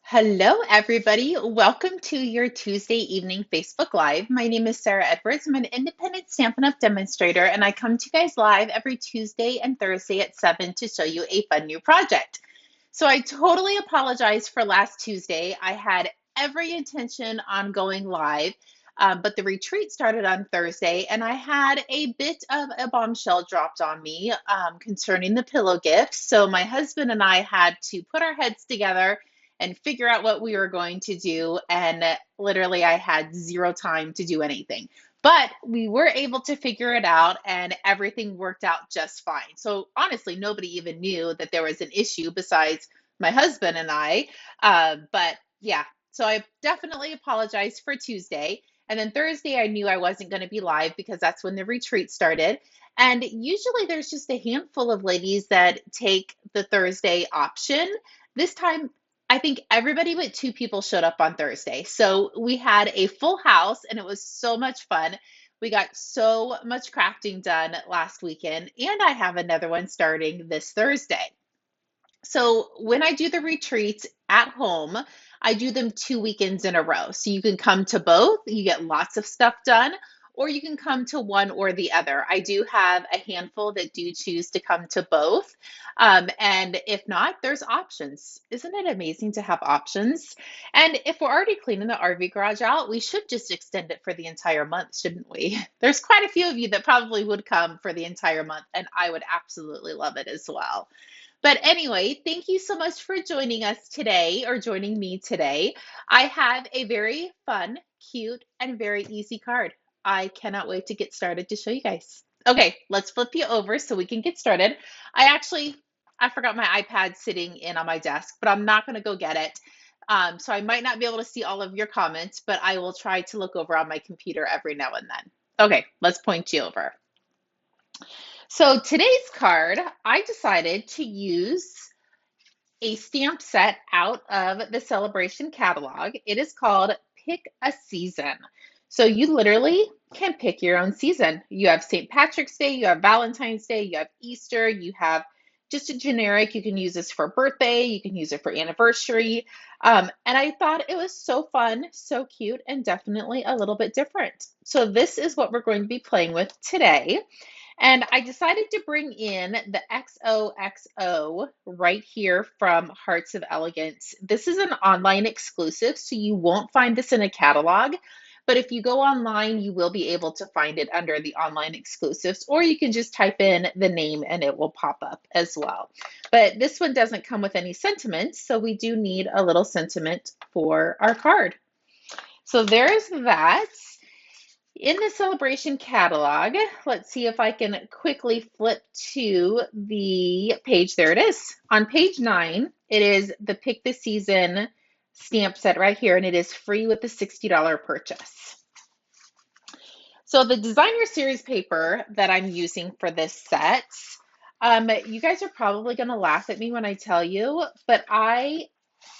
Hello, everybody. Welcome to your Tuesday evening Facebook Live. My name is Sarah Edwards. I'm an independent Stampin' Up! Demonstrator, and I come to you guys live every Tuesday and Thursday at 7 to show you a fun new project. So I totally apologize for last Tuesday. I had every intention on going live, but the retreat started on Thursday, and I had a bit of a bombshell dropped on me concerning the pillow gifts. So my husband and I had to put our heads together and figure out what we were going to do. And literally, I had zero time to do anything. But we were able to figure it out and everything worked out just fine. So, honestly, nobody even knew that there was an issue besides my husband and I. But yeah, so I definitely apologize for Tuesday. And then Thursday, I knew I wasn't going to be live because that's when the retreat started. And usually there's just a handful of ladies that take the Thursday option. This time, I think everybody but two people showed up on Thursday. So we had a full house and it was so much fun. We got so much crafting done last weekend, and I have another one starting this Thursday. So when I do the retreats at home, I do them 2 weekends in a row. So you can come to both, you get lots of stuff done, or you can come to one or the other. I do have a handful that do choose to come to both. And if not, there's options. Isn't it amazing to have options? And if we're already cleaning the RV garage out, we should just extend it for the entire month, shouldn't we? There's quite a few of you that probably would come for the entire month, and I would absolutely love it as well. But anyway, thank you so much for joining us today or joining me today. I have a very fun, cute, and very easy card. I cannot wait to get started to show you guys. Okay, let's flip you over so we can get started. I forgot my iPad sitting in on my desk, but I'm not going to go get it. So I might not be able to see all of your comments, but I will try to look over on my computer every now and then. Okay, let's point you over. So today's card, I decided to use a stamp set out of the Sale-A-Bration catalog. It is called Pick a Season. So you literally can pick your own season. You have St. Patrick's Day, you have Valentine's Day, you have Easter, you have just a generic. You can use this for birthday, you can use it for anniversary. And I thought it was so fun, so cute, and definitely a little bit different. So this is what we're going to be playing with today. And I decided to bring in the XOXO right here from Hearts of Elegance. This is an online exclusive, so you won't find this in a catalog. But if you go online, you will be able to find it under the online exclusives, or you can just type in the name and it will pop up as well. But this one doesn't come with any sentiments, so we do need a little sentiment for our card. So there's that. In the Sale-A-Bration catalog, let's see if I can quickly flip to the page. There it is. On page 9, it is the Pick the Season stamp set right here, and it is free with the $60 purchase. So the designer series paper that I'm using for this set, you guys are probably going to laugh at me when I tell you, but I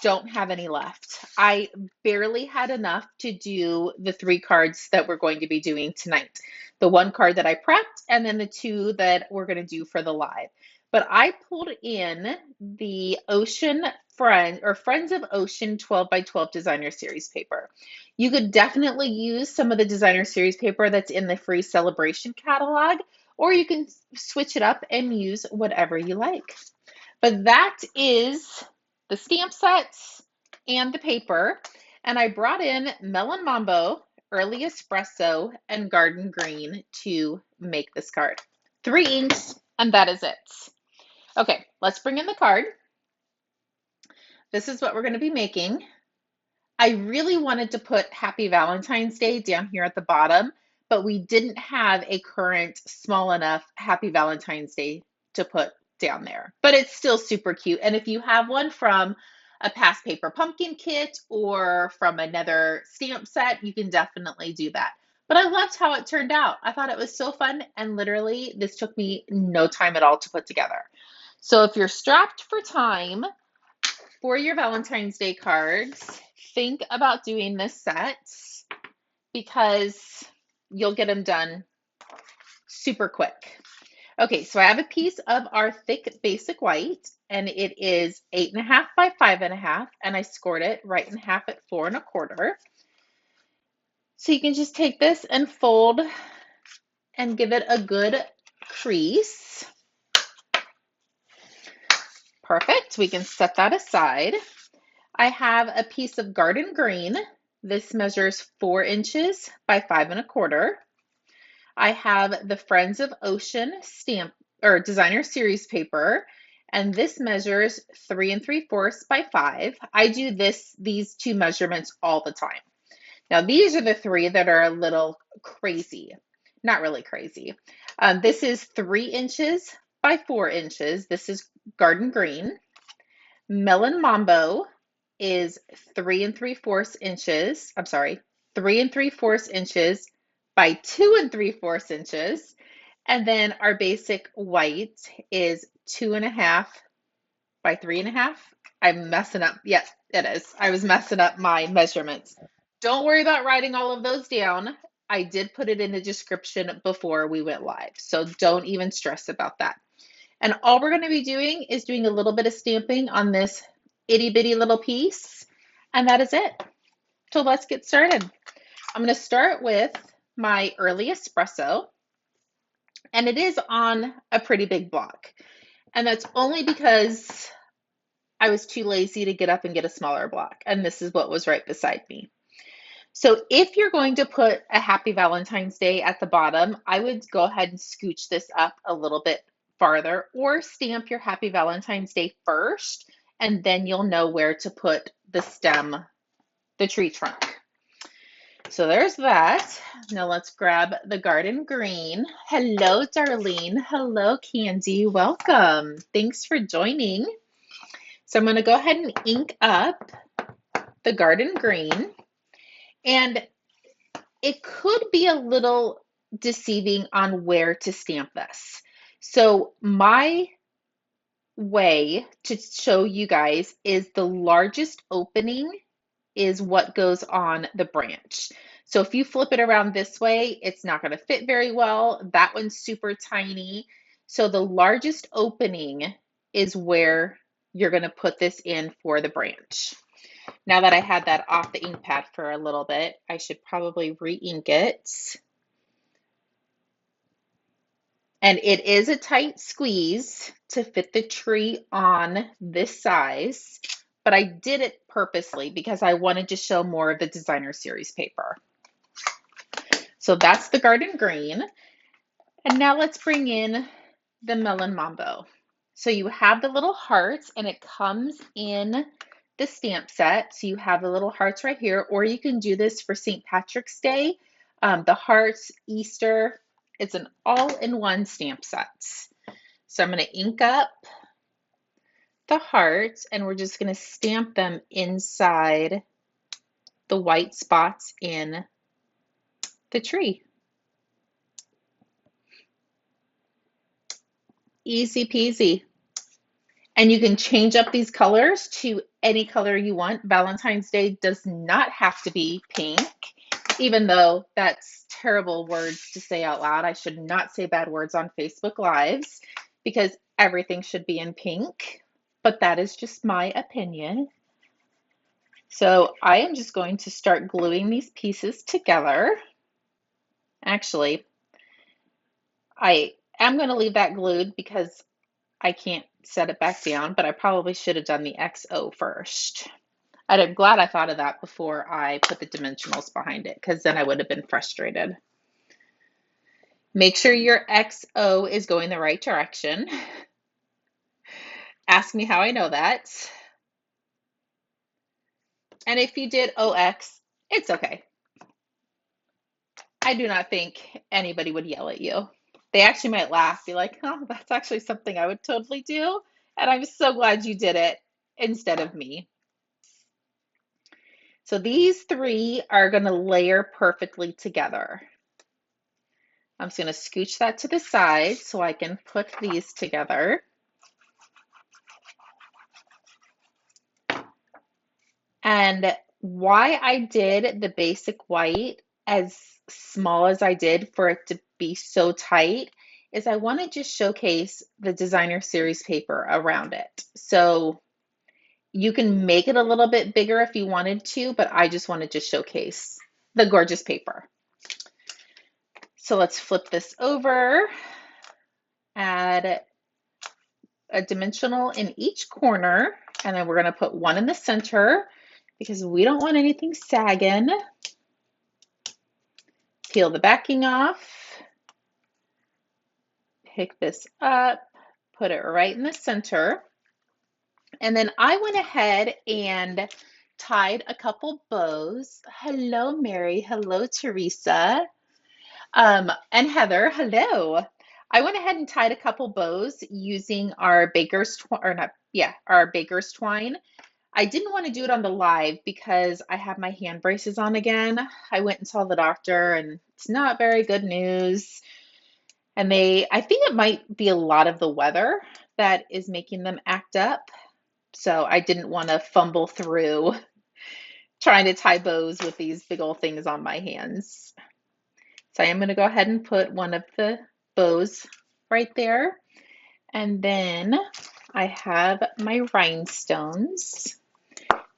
don't have any left. I barely had enough to do the 3 cards that we're going to be doing tonight. The 1 card that I prepped, and then the 2 that we're going to do for the live. But I pulled in the Ocean Friend or Friends of Ocean 12 by 12 designer series paper. You could definitely use some of the designer series paper that's in the free Sale-A-Bration catalog, or you can switch it up and use whatever you like. But that is the stamp sets and the paper. And I brought in Melon Mambo, Early Espresso, and Garden Green to make this card. 3 inks, and that is it. Okay, let's bring in the card. This is what we're going to be making. I really wanted to put Happy Valentine's Day down here at the bottom, but we didn't have a current small enough Happy Valentine's Day to put down there. But it's still super cute. And if you have one from a past paper pumpkin kit or from another stamp set, you can definitely do that. But I loved how it turned out. I thought it was so fun, and literally this took me no time at all to put together. So if you're strapped for time for your Valentine's Day cards, think about doing this set because you'll get them done super quick. Okay, so I have a piece of our thick basic white, and it is 8.5 by 5.5, and I scored it right in half at 4.25. So you can just take this and fold and give it a good crease. Perfect. We can set that aside. I have a piece of garden green. This measures 4 inches by 5.25. I have the Friends of Ocean stamp or designer series paper, and this measures 3 3/4 by 5. I do these two measurements all the time. Now, these are the three that are a little crazy. Not really crazy. This is 3 inches by 4 inches. This is garden green. Melon Mambo is 3 3/4 inches. I'm sorry, 3 3/4 inches by 2 3/4 inches. And then our basic white is 2.5 by 3.5. I'm messing up. Yes, it is. I was messing up my measurements. Don't worry about writing all of those down. I did put it in the description before we went live, so don't even stress about that. And all we're going to be doing is doing a little bit of stamping on this itty bitty little piece, and that is it. So let's get started. I'm going to start with my early espresso, and it is on a pretty big block. And that's only because I was too lazy to get up and get a smaller block, and this is what was right beside me. So if you're going to put a Happy Valentine's Day at the bottom, I would go ahead and scooch this up a little bit farther, or stamp your Happy Valentine's Day first, and then you'll know where to put the stem, the tree trunk. So there's that. Now let's grab the garden green. Hello, Darlene. Hello, Candy. Welcome. Thanks for joining. So I'm going to go ahead and ink up the garden green. And it could be a little deceiving on where to stamp this. So my way to show you guys is the largest opening is what goes on the branch. So if you flip it around this way, it's not going to fit very well. That one's super tiny. So the largest opening is where you're going to put this in for the branch. Now that I had that off the ink pad for a little bit, I should probably re-ink it. And it is a tight squeeze to fit the tree on this size, but I did it purposely because I wanted to show more of the designer series paper. So that's the garden green. And now let's bring in the Melon Mambo. So you have the little hearts, and it comes in the stamp set. So you have the little hearts right here, or you can do this for St. Patrick's Day, the hearts, Easter. It's an all-in-one stamp set. So I'm going to ink up the hearts, and we're just going to stamp them inside the white spots in the tree. Easy peasy. And you can change up these colors to any color you want. Valentine's Day does not have to be pink, even though that's terrible words to say out loud. I should not say bad words on Facebook Lives because everything should be in pink, but that is just my opinion. So I am just going to start gluing these pieces together. Actually, I am going to leave that glued because I can't set it back down, but I probably should have done the XO first. I'm glad I thought of that before I put the dimensionals behind it, because then I would have been frustrated. Make sure your XO is going the right direction. Ask me how I know that. And if you did OX, it's okay. I do not think anybody would yell at you. They actually might laugh, be like, oh, that's actually something I would totally do. And I'm so glad you did it instead of me. So these three are going to layer perfectly together. I'm just going to scooch that to the side so I can put these together. And why I did the basic white as small as I did for it to be so tight is I want to just showcase the designer series paper around it. So you can make it a little bit bigger if you wanted to, but I just want to just showcase the gorgeous paper. So let's flip this over, add a dimensional in each corner, and then we're going to put one in the center because we don't want anything sagging. Peel the backing off, pick this up, put it right in the center. And then I went ahead and tied a couple bows. Hello, Mary. Hello, Teresa. And Heather. Hello. I went ahead and tied a couple bows using our baker's our baker's twine. I didn't want to do it on the live because I have my hand braces on again. I went and saw the doctor and it's not very good news. And I think it might be a lot of the weather that is making them act up. So I didn't want to fumble through trying to tie bows with these big old things on my hands. So I am going to go ahead and put one of the bows right there. And then I have my rhinestones.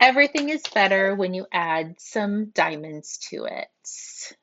Everything is better when you add some diamonds to it.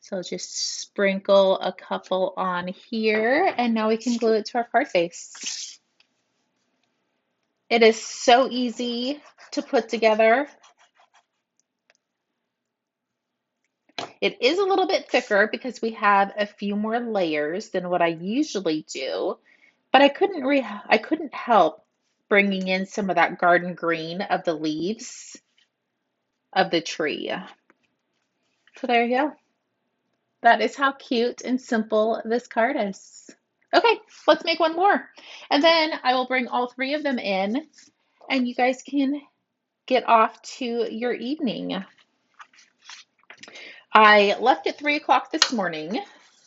So just sprinkle a couple on here, and now we can glue it to our card face. It is so easy to put together. It is a little bit thicker because we have a few more layers than what I usually do, but I couldn't help bringing in some of that garden green of the leaves of the tree. So there you go. That is how cute and simple this card is. Okay, let's make one more. And then I will bring all three of them in and you guys can get off to your evening. I left at 3 o'clock this morning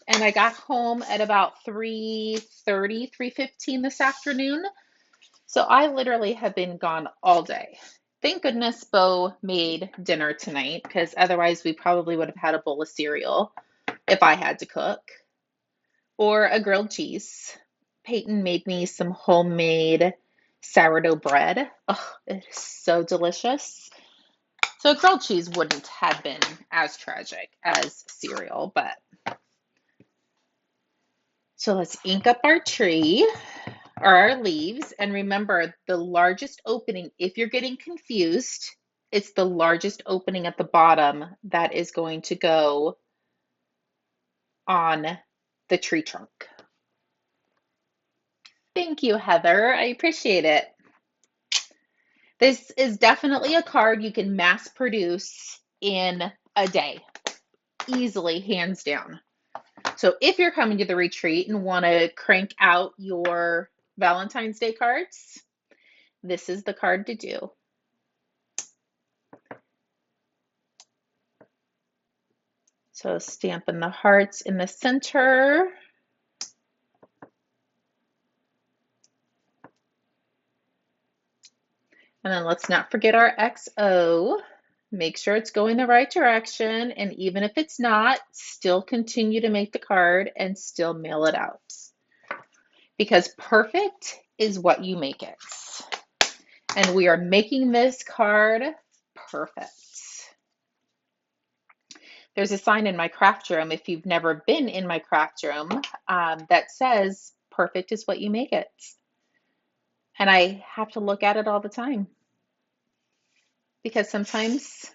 and I got home at about 3:30, 3:15 this afternoon. So I literally have been gone all day. Thank goodness Bo made dinner tonight because otherwise we probably would have had a bowl of cereal if I had to cook or a grilled cheese. Peyton made me some homemade sourdough bread. Oh, it is so delicious. So grilled cheese wouldn't have been as tragic as cereal, but so let's ink up our tree or our leaves. And remember the largest opening, if you're getting confused, it's the largest opening at the bottom that is going to go on the tree trunk. Thank you, Heather. I appreciate it. This is definitely a card you can mass produce in a day, easily, hands down. So if you're coming to the retreat and want to crank out your Valentine's Day cards, this is the card to do. So Stampin' the hearts in the center. And then let's not forget our XO. Make sure it's going the right direction. And even if it's not, still continue to make the card and still mail it out. Because perfect is what you make it. And we are making this card perfect. There's a sign in my craft room, if you've never been in my craft room, that says, perfect is what you make it. And I have to look at it all the time. Because sometimes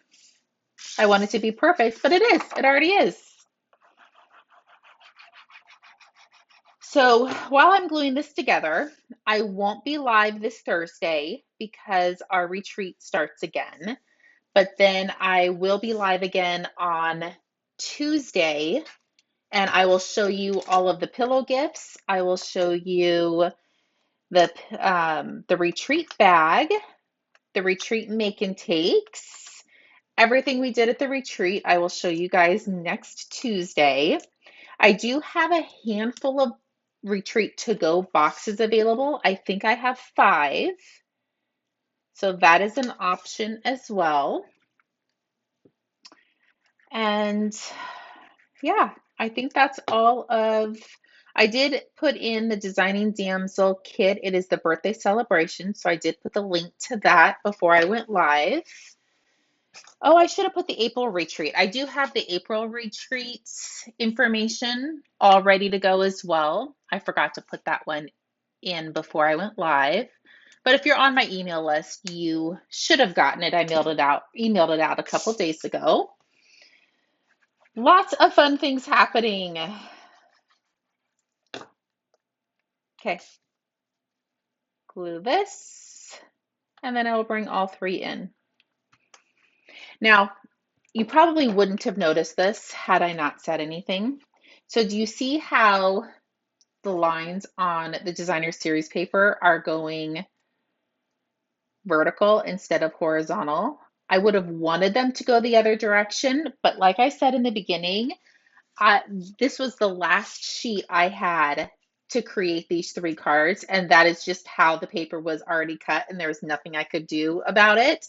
I want it to be perfect, but it is. It already is. So while I'm gluing this together, I won't be live this Thursday because our retreat starts again. But then I will be live again on Tuesday, and I will show you all of the pillow gifts. I will show you the retreat bag, the retreat make and takes, everything we did at the retreat. I will show you guys next Tuesday. I do have a handful of retreat to go boxes available. I think I have 5. So that is an option as well. And yeah, I think that's all of. I did put in the Designing Damsel kit. It is the birthday celebration, so I did put the link to that before I went live. Oh, I should have put the April retreat. I do have the April retreat information all ready to go as well. I forgot to put that one in before I went live. But if you're on my email list, you should have gotten it. I emailed it out a couple days ago. Lots of fun things happening. Okay, glue this, and then I will bring all three in. Now, you probably wouldn't have noticed this had I not said anything. So do you see how the lines on the designer series paper are going vertical instead of horizontal? I would have wanted them to go the other direction, but like I said in the beginning, I, this was the last sheet I had to create these three cards, and that is just how the paper was already cut, and there was nothing I could do about it.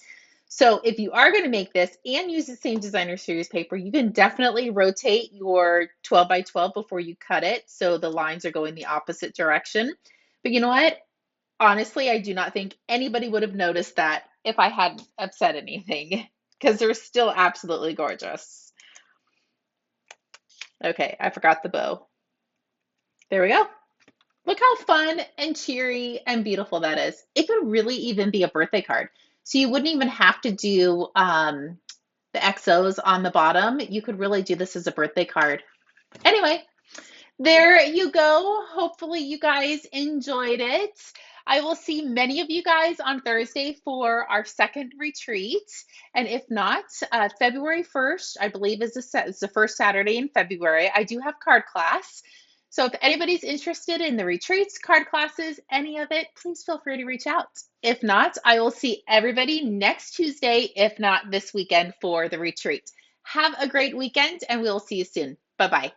So if you are going to make this and use the same designer series paper, you can definitely rotate your 12 by 12 before you cut it so the lines are going the opposite direction. But you know what? Honestly, I do not think anybody would have noticed that if I hadn't have said anything because they're still absolutely gorgeous. Okay, I forgot the bow. There we go. Look how fun and cheery and beautiful that is. It could really even be a birthday card. So you wouldn't even have to do the XOs on the bottom. You could really do this as a birthday card. Anyway, there you go. Hopefully you guys enjoyed it. I will see many of you guys on Thursday for our second retreat. And if not, February 1st, I believe is the first Saturday in February. I do have card class. So if anybody's interested in the retreats, card classes, any of it, please feel free to reach out. If not, I will see everybody next Tuesday, if not this weekend for the retreat. Have a great weekend and we will see you soon. Bye-bye.